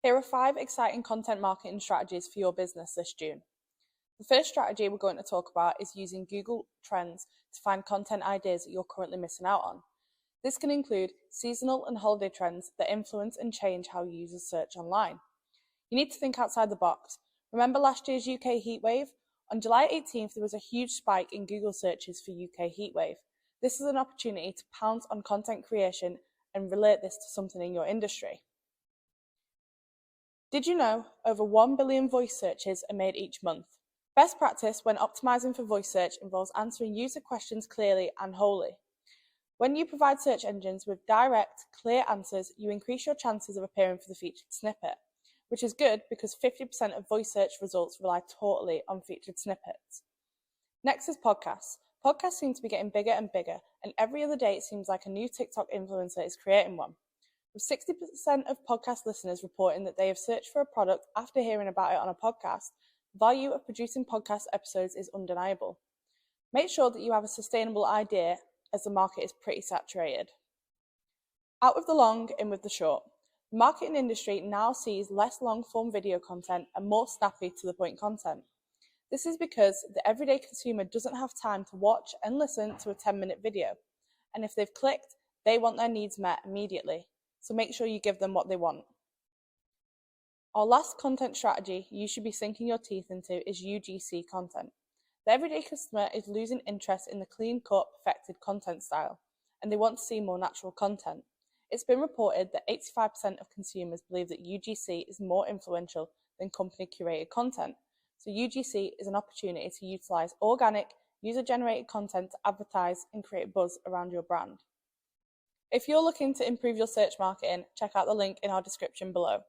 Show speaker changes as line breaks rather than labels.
Here are 5 exciting content marketing strategies for your business this June. The first strategy we're going to talk about is using Google Trends to find content ideas that you're currently missing out on. This can include seasonal and holiday trends that influence and change how users search online. You need to think outside the box. Remember last year's UK heatwave? On July 18th, there was a huge spike in Google searches for UK heatwave. This is an opportunity to pounce on content creation and relate this to something in your industry. Did you know over 1 billion voice searches are made each month? Best practice when optimizing for voice search involves answering user questions clearly and wholly. When you provide search engines with direct, clear answers, you increase your chances of appearing for the featured snippet, which is good because 50% of voice search results rely totally on featured snippets. Next is podcasts. Podcasts seem to be getting bigger and bigger, and every other day it seems like a new TikTok influencer is creating one. With 60% of podcast listeners reporting that they have searched for a product after hearing about it on a podcast, the value of producing podcast episodes is undeniable. Make sure that you have a sustainable idea, as the market is pretty saturated. Out with the long, in with the short. The marketing industry now sees less long-form video content and more snappy to-the-point content. This is because the everyday consumer doesn't have time to watch and listen to a 10-minute video, and if they've clicked, they want their needs met immediately, so make sure you give them what they want. Our last content strategy you should be sinking your teeth into is UGC content. The everyday customer is losing interest in the clean-cut, perfected content style, and they want to see more natural content. It's been reported that 85% of consumers believe that UGC is more influential than company-curated content. So UGC is an opportunity to utilize organic, user-generated content to advertise and create buzz around your brand. If you're looking to improve your search marketing, check out the link in our description below.